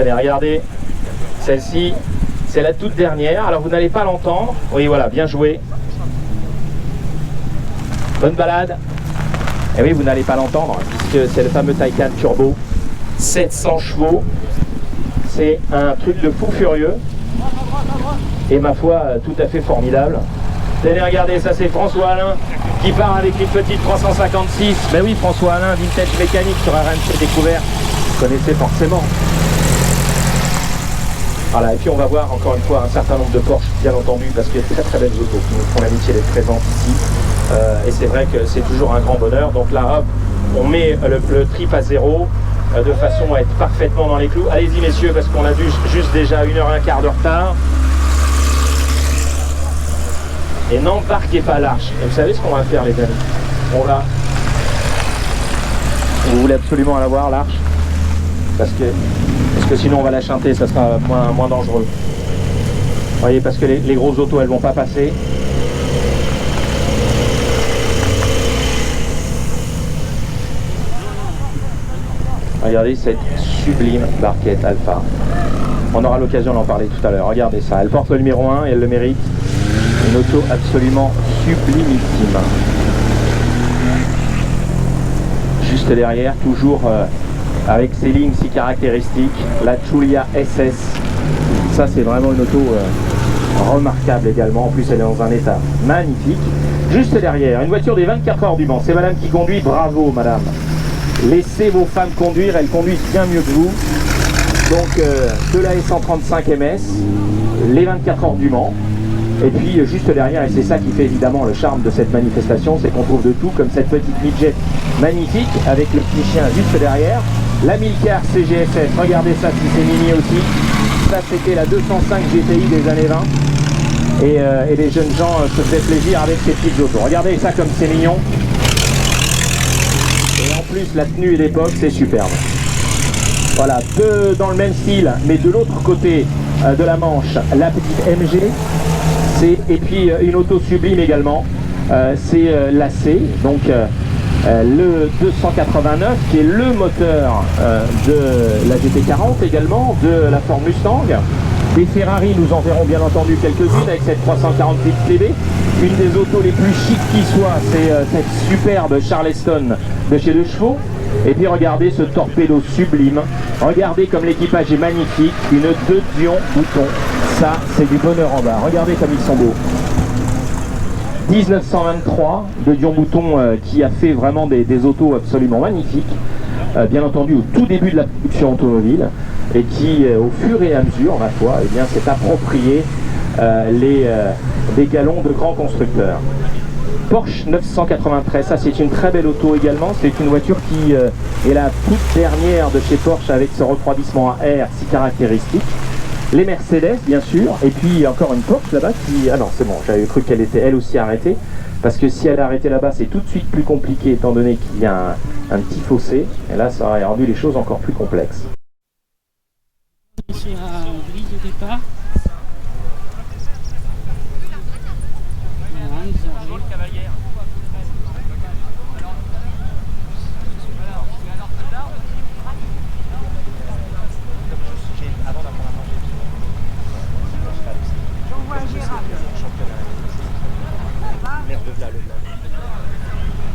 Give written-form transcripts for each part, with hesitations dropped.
Allez, regardez, celle-ci, c'est la toute dernière. Alors vous n'allez pas l'entendre. Oui, voilà, bien joué. Bonne balade. Et oui, vous n'allez pas l'entendre, puisque c'est le fameux Taycan Turbo. 700 chevaux. C'est un truc de fou furieux. Et ma foi, tout à fait formidable. Tenez, regardez, ça c'est François Alain qui part avec une petite 356. Ben oui, François Alain, vintage mécanique sur RMC Découverte. Vous connaissez forcément. Voilà, et puis on va voir encore une fois un certain nombre de Porsche, bien entendu, parce qu'il y a de très très belles autos qui nous font l'amitié d'être présentes ici. Et c'est vrai que c'est toujours un grand bonheur. Donc là, hop, on met le trip à zéro de façon à être parfaitement dans les clous. Allez-y messieurs, parce qu'on a dû juste déjà 1h15 de retard. Et n'embarquez pas l'arche. Et vous savez ce qu'on va faire les amis? On va... Vous voulez absolument la voir l'arche? Parce que sinon on va la chanter, ça sera moins dangereux. Vous voyez, parce que les grosses autos elles vont pas passer. Regardez cette sublime barquette Alpha. On aura l'occasion d'en parler tout à l'heure. Regardez ça, elle porte le numéro 1 et elle le mérite. Une auto absolument sublimissime. Juste derrière, toujours avec ses lignes si caractéristiques, la Giulia SS. Ça c'est vraiment une auto remarquable également. En plus elle est dans un état magnifique. Juste derrière, une voiture des 24 heures du Mans. C'est madame qui conduit, bravo madame. Laissez vos femmes conduire, elles conduisent bien mieux que vous. Donc de la S135 MS, les 24 heures du Mans. Et puis juste derrière, et c'est ça qui fait évidemment le charme de cette manifestation, c'est qu'on trouve de tout, comme cette petite midget magnifique avec le petit chien juste derrière. La Milcar CGSF, regardez ça si c'est mini aussi. Ça c'était la 205 GTI des années 20. Et les jeunes gens se faisaient plaisir avec ces petites autos. Regardez ça comme c'est mignon. Et en plus la tenue et l'époque, c'est superbe. Voilà, deux dans le même style, mais de l'autre côté de la Manche, la petite MG. Et puis une auto sublime également, c'est la C, donc le 289 qui est le moteur de la GT40 également, de la Ford Mustang. Des Ferrari, nous en verrons bien entendu quelques-unes avec cette 348 CB. Une des autos les plus chics qui soit, c'est cette superbe Charleston de chez Deux Chevaux. Et puis regardez ce torpedo sublime, regardez comme l'équipage est magnifique, une 2 Dion Bouton, ça c'est du bonheur en bas, regardez comme ils sont beaux. 1923 de Dion Bouton qui a fait vraiment des autos absolument magnifiques, bien entendu au tout début de la production automobile, et qui au fur et à mesure, ma foi, eh bien s'est approprié des galons de grands constructeurs. Porsche 993, ça c'est une très belle auto également, c'est une voiture qui est la toute dernière de chez Porsche avec ce refroidissement à air si caractéristique. Les Mercedes bien sûr, et puis encore une Porsche là-bas qui... Ah non c'est bon, j'avais cru qu'elle était elle aussi arrêtée, parce que si elle est arrêtée là-bas c'est tout de suite plus compliqué étant donné qu'il y a un petit fossé, et là ça aurait rendu les choses encore plus complexes. Sur la grille de départ.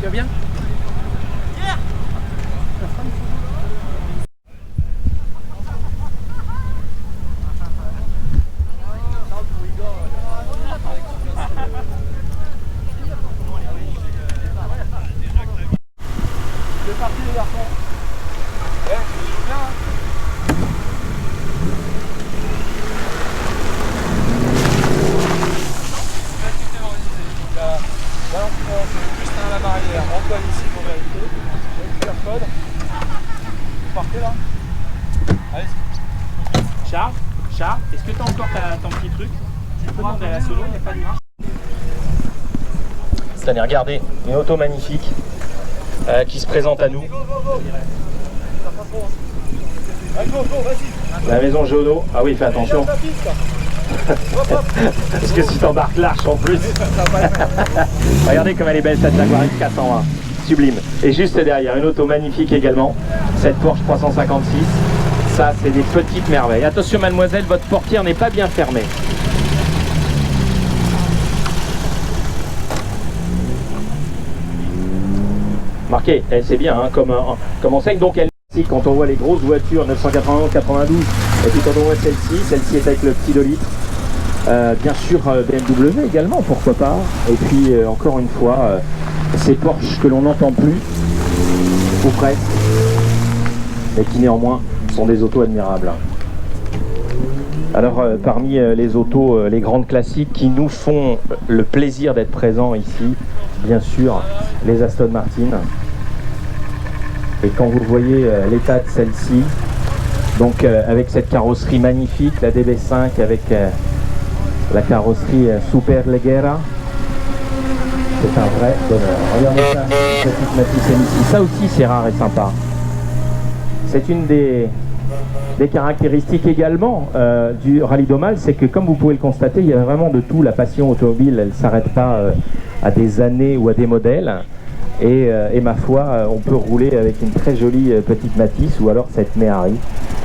Tu vas bien? C'est parti les garçons. Ouais, c'est bien. Voilà, c'est juste à la barrière. Antoine ici pour vérifier. QR code. Vous partez là? Allez-y. Charles, est-ce que tu as encore ton petit truc? Tu peux demander à la solo, il n'y a pas de marche. Tenez, regardez, une auto magnifique qui se présente à nous. La maison Jono. Ah oui, fais attention. Parce que si t'embarques l'arche en plus. Regardez comme elle est belle cette Jaguar X420. Sublime. Et juste derrière, une auto magnifique également. Cette Porsche 356. Ça, c'est des petites merveilles. Attention, mademoiselle, votre portière n'est pas bien fermée. Marqué, c'est bien, hein, comme enseigne. Donc, elle, quand on voit les grosses voitures 991, 92, et puis quand on voit celle-ci est avec le petit 2 litres. Bien sûr, BMW également, pourquoi pas. Et puis, encore une fois, ces Porsche que l'on n'entend plus, ou presque, mais qui néanmoins sont des autos admirables. Alors parmi les autos, les grandes classiques qui nous font le plaisir d'être présents ici, bien sûr, les Aston Martin. Et quand vous voyez l'état de celle-ci, donc avec cette carrosserie magnifique, la DB5 avec la carrosserie Superleggera, c'est un vrai bonheur. Regardez ça, petite Matisse ici. Ça aussi c'est rare et sympa. C'est une des caractéristiques également du Rallye d'Aumale, c'est que comme vous pouvez le constater, il y a vraiment de tout. La passion automobile, elle ne s'arrête pas à des années ou à des modèles. Et ma foi, on peut rouler avec une très jolie petite Matisse ou alors cette Méhari,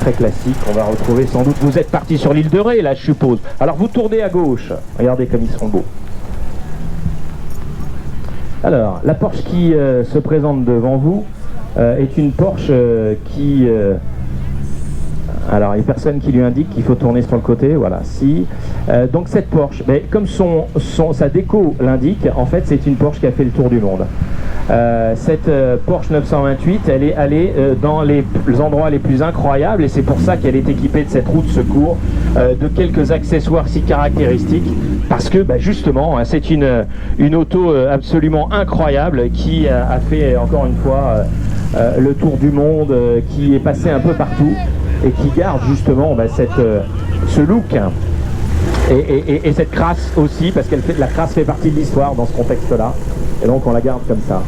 très classique, on va retrouver sans doute. Vous êtes parti sur l'île de Ré, là, je suppose. Alors vous tournez à gauche, regardez comme ils sont beaux. Alors, la Porsche qui se présente devant vous est une Porsche qui... alors, il n'y a personne qui lui indique qu'il faut tourner sur le côté, voilà, si. Donc cette Porsche, mais comme sa déco l'indique, en fait, c'est une Porsche qui a fait le tour du monde. Cette Porsche 928, elle est allée dans les endroits les plus incroyables et c'est pour ça qu'elle est équipée de cette roue de secours, de quelques accessoires si caractéristiques, parce que justement, c'est une auto absolument incroyable qui a fait encore une fois le tour du monde, qui est passée un peu partout et qui garde justement ce look et cette crasse aussi, parce que la crasse fait partie de l'histoire dans ce contexte-là, et donc on la garde comme ça.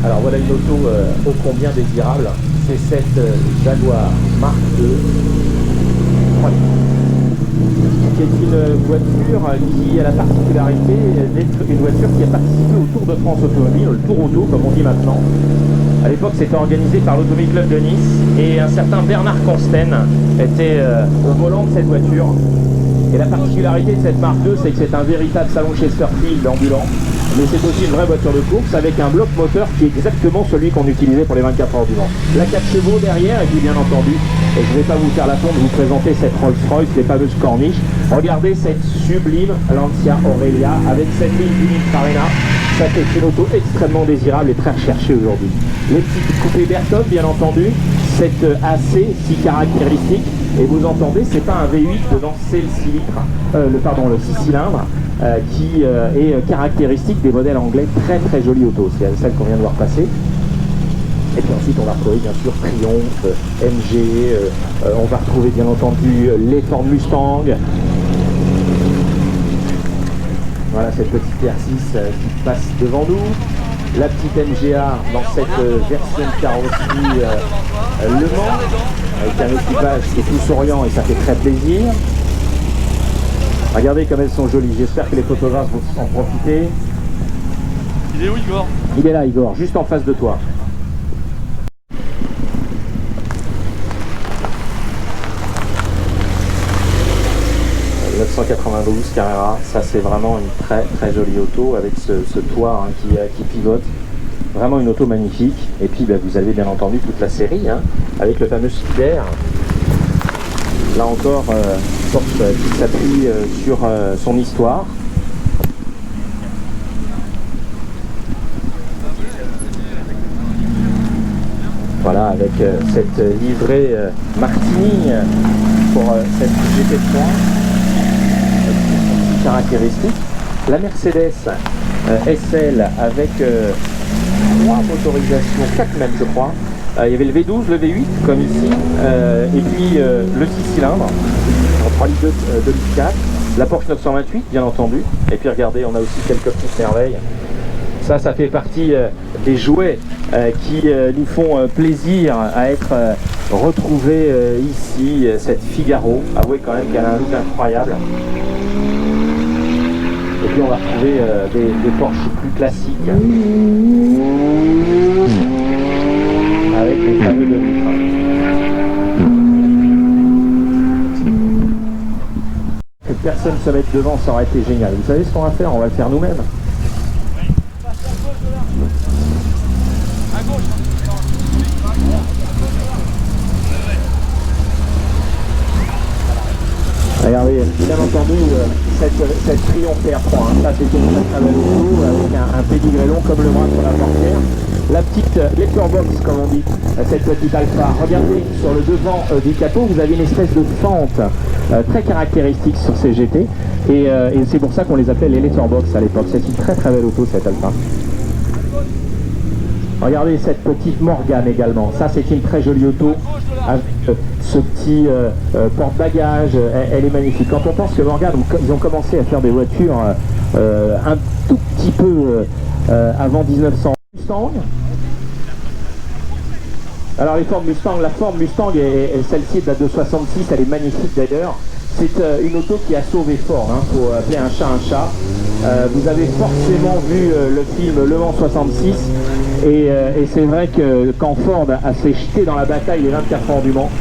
Alors voilà une auto ô combien désirable, c'est cette Jaguar Mark II, qui est une voiture qui a la particularité d'être une voiture qui a participé au Tour de France automobile, le Tour Auto comme on dit maintenant. À l'époque c'était organisé par l'Automobile Club de Nice et un certain Bernard Consten était au volant de cette voiture. Et la particularité de cette Mark II, c'est que c'est un véritable salon Chesterfield ambulant, mais c'est aussi une vraie voiture de course avec un bloc moteur qui est exactement celui qu'on utilisait pour les 24 heures du Mans. La 4 chevaux derrière, et puis bien entendu, et je ne vais pas vous faire la peine de vous présenter cette Rolls-Royce, les fameuses corniches. Regardez cette sublime Lancia Aurelia avec cette ligne Pininfarina. Ça c'est une auto extrêmement désirable et très recherchée aujourd'hui. Les petites coupées Bertone, bien entendu, cette AC si caractéristique. Et vous entendez, c'est pas un V8 dedans, c'est le 6 litres, le 6 cylindres qui est caractéristique des modèles anglais, très très jolie auto, c'est celle qu'on vient de voir passer. Et puis ensuite on va retrouver bien sûr Triumph, MG, on va retrouver bien entendu les Ford Mustang. Voilà cette petite R6 qui passe devant nous. La petite MGA dans cette version de carrosserie Le Mans, avec un équipage qui est tout souriant et ça fait très plaisir. Regardez comme elles sont jolies, j'espère que les photographes vont en profiter. Il est où Igor? Il est là Igor, juste en face de toi. Le 992 Carrera, ça c'est vraiment une très très jolie auto avec ce toit qui pivote. Vraiment une auto magnifique. Et puis vous avez bien entendu toute la série avec le fameux Spider. Là encore, Porsche qui s'appuie sur son histoire. Voilà, avec cette livrée Martini pour cette GT3 caractéristique. La Mercedes SL avec 3 motorisations, 4 même je crois. Il y avait le V12, le V8 comme ici, et puis le 6 cylindres en 3 litres 2 litres 4, la Porsche 928 bien entendu, et puis regardez on a aussi quelques petites merveilles. Ça fait partie des jouets qui nous font plaisir à être retrouvés ici, cette Figaro. Avouez quand même qu'elle a un look incroyable. retrouver des Porsche plus classiques avec les fameux demi-trains. Que personne se mette devant, ça aurait été génial. Vous savez ce qu'on va faire? On va le faire nous-mêmes. Regardez, bien entendu, cette Triomphe R3, hein, ça c'est une très belle auto avec un pédigré long comme le bras sur la portière. La petite letterbox, comme on dit, cette petite Alfa. Regardez, sur le devant du capot, vous avez une espèce de fente très caractéristique sur ces GT. Et c'est pour ça qu'on les appelait les letterbox à l'époque. C'est une très très belle auto, cette Alfa. Regardez cette petite Morgane également. Ça, c'est une très jolie auto. Avec ce petit porte-bagages, elle est magnifique. Quand on pense que Morgane, ils ont commencé à faire des voitures un tout petit peu avant 1900. Mustang. Alors les Ford Mustang, la Ford Mustang, celle-ci date de 66, elle est magnifique d'ailleurs. C'est une auto qui a sauvé Ford, hein, faut appeler un chat un chat. Vous avez forcément vu le film Le Mans 66 et c'est vrai que quand Ford a fait jeter dans la bataille les 24 heures du Mans,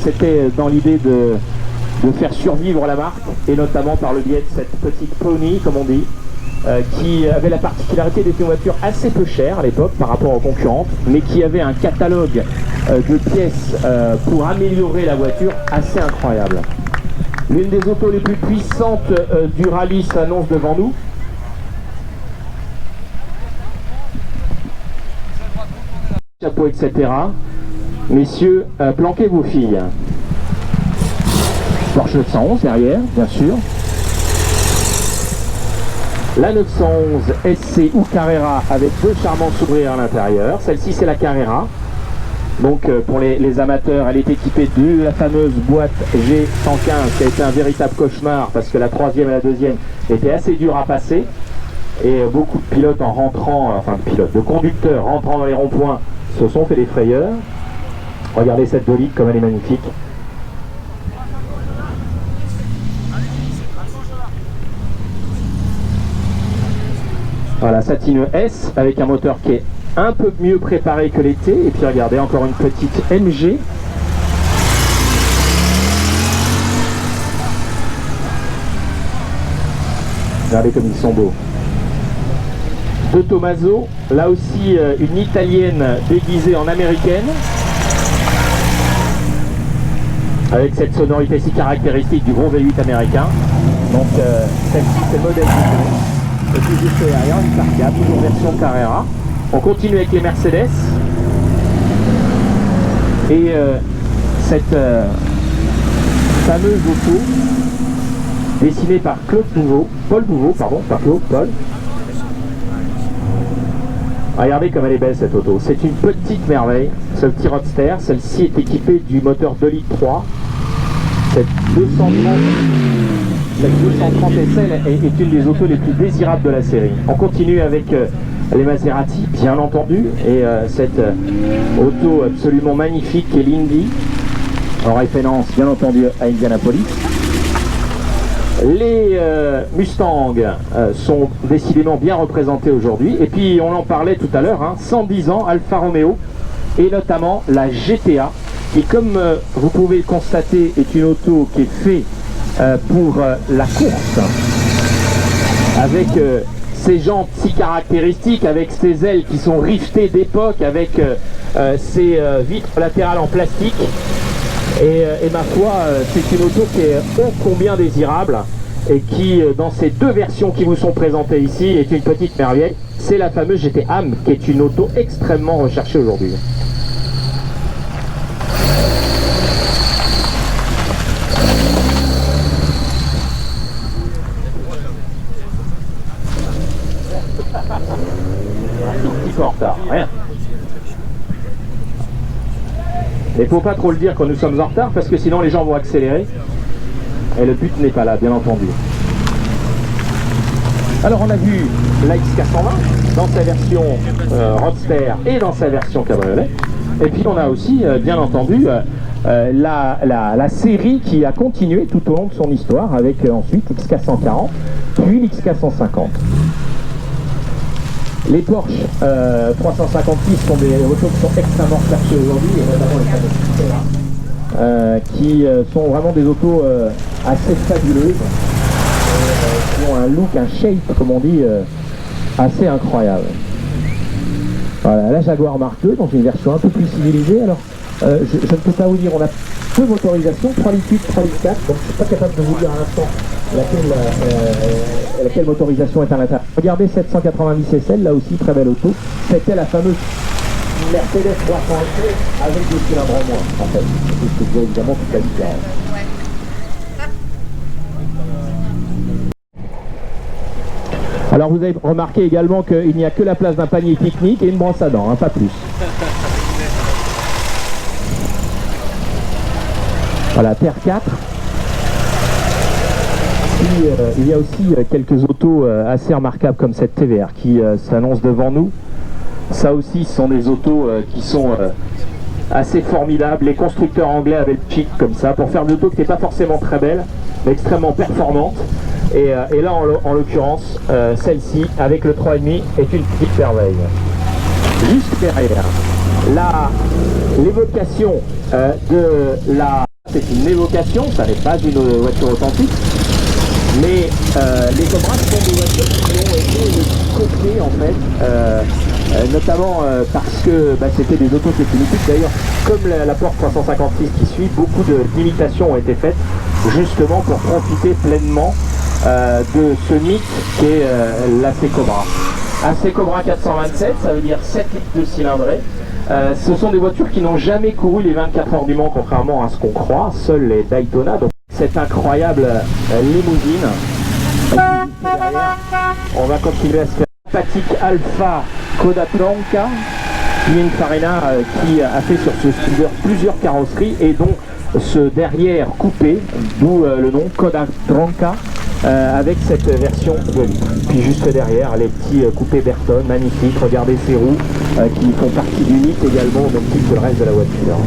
c'était dans l'idée de faire survivre la marque et notamment par le biais de cette petite pony, comme on dit, qui avait la particularité d'être une voiture assez peu chère à l'époque par rapport aux concurrentes, mais qui avait un catalogue de pièces pour améliorer la voiture assez incroyable. L'une des autos les plus puissantes du rallye s'annonce devant nous. Chapeau, etc. Messieurs, planquez vos filles. Porsche 911 derrière, bien sûr. La 911 SC ou Carrera avec deux charmants sourires à l'intérieur. Celle-ci, c'est la Carrera. Donc pour les amateurs, elle est équipée de la fameuse boîte G115 qui a été un véritable cauchemar parce que la troisième et la deuxième étaient assez dures à passer. Et beaucoup de pilotes en rentrant, enfin de conducteurs rentrant dans les ronds-points se sont fait des frayeurs. Regardez cette bolide comme elle est magnifique. Voilà, Satine S avec un moteur qui est un peu mieux préparé que l'été. Et puis regardez, encore une petite MG. Regardez comme ils sont beaux. De Tommaso, là aussi une italienne déguisée en américaine. Avec cette sonorité si caractéristique du gros V8 américain. Donc celle-ci c'est le modèle du et puis juste derrière une Targa, toujours version Carrera. On continue avec les Mercedes. Et cette fameuse auto dessinée par Paul Nouveau, Paul. Regardez comme elle est belle cette auto. C'est une petite merveille, ce petit roadster. Celle-ci est équipée du moteur 2 litres 3. Cette 230 SL est une des autos les plus désirables de la série. On continue avec les Maserati, bien entendu, et cette auto absolument magnifique qui est l'Indy, en référence bien entendu à Indianapolis. Les Mustang sont décidément bien représentés aujourd'hui, et puis on en parlait tout à l'heure, hein, 110 ans, Alfa Romeo, et notamment la GTA, qui comme vous pouvez le constater est une auto qui est faite pour la course, avec ses jantes si caractéristiques, avec ses ailes qui sont rivetées d'époque, avec ses vitres latérales en plastique. Et ma foi, c'est une auto qui est ô combien désirable et qui, dans ces deux versions qui vous sont présentées ici, est une petite merveille. C'est la fameuse GT Am, qui est une auto extrêmement recherchée aujourd'hui. En retard, rien. Il ne faut pas trop le dire quand nous sommes en retard parce que sinon les gens vont accélérer et le but n'est pas là, bien entendu. Alors on a vu la X420 dans sa version Roadster et dans sa version cabriolet, et puis on a aussi bien entendu la série qui a continué tout au long de son histoire avec ensuite X440 puis l'XK150. Les Porsche 356 sont des autos qui sont extrêmement recherchées aujourd'hui, et notamment les qui sont vraiment des autos assez fabuleuses, qui ont un look, un shape, comme on dit, assez incroyable. Voilà, la Jaguar Mark II, dans une version un peu plus civilisée. Alors, je ne peux pas vous dire, on a deux motorisations, 3 litres 8, 3 litres 4, donc je ne suis pas capable de vous dire à l'instant laquelle motorisation est à l'intérieur. Regardez 790 SL, là aussi très belle auto, c'était la fameuse Mercedes 300 avec des cylindres en moins, en fait. C'est bien évidemment toute la différence. Alors vous avez remarqué également qu'il n'y a que la place d'un panier pique-nique et une brosse à dents, hein, pas plus. Voilà, Terre 4. Puis, il y a aussi quelques autos assez remarquables comme cette TVR qui s'annonce devant nous. Ça aussi, ce sont des autos qui sont assez formidables. Les constructeurs anglais avaient le chic comme ça pour faire des autos qui n'étaient pas forcément très belles, mais extrêmement performantes. Et là, en l'occurrence, celle-ci, avec le 3,5, est une petite merveille. Juste derrière, l'évocation de la... C'est une évocation, ça n'est pas une voiture authentique, mais les Cobras sont des voitures qui ont été copiées en fait, notamment parce que c'était des autos qui étaient mythiques. D'ailleurs, comme la Porsche 356 qui suit, beaucoup d'imitations ont été faites justement pour profiter pleinement de ce mythe qui est la C-Cobra. Un C-Cobra 427, ça veut dire 7 litres de cylindrée. Ce sont des voitures qui n'ont jamais couru les 24 heures du Mans, contrairement à ce qu'on croit, seuls les Daytona. Donc cette incroyable limousine. Derrière, on va continuer à se faire sympathique Alfa Codatronca, Pininfarina qui a fait sur ce speeder plusieurs carrosseries et dont ce derrière coupé, d'où le nom Codatronca. Avec cette version de litre. Puis juste derrière, les petits coupés Berton, magnifiques. Regardez ces roues qui font partie du mythe également, au même titre que le reste de la voiture.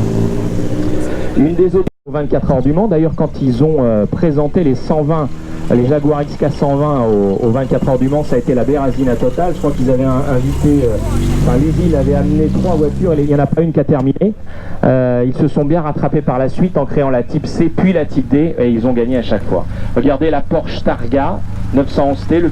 Une des autres 24 heures du Mans, d'ailleurs quand ils ont présenté les 120, les Jaguar XK 120 aux 24 heures du Mans, ça a été la Bérésina totale. Je crois qu'ils avaient invité, Léville avait amené 3 voitures et il n'y en a pas une qui a terminé. Ils se sont bien rattrapés par la suite en créant la type C puis la type D et ils ont gagné à chaque fois. Regardez la Porsche Targa 911T, le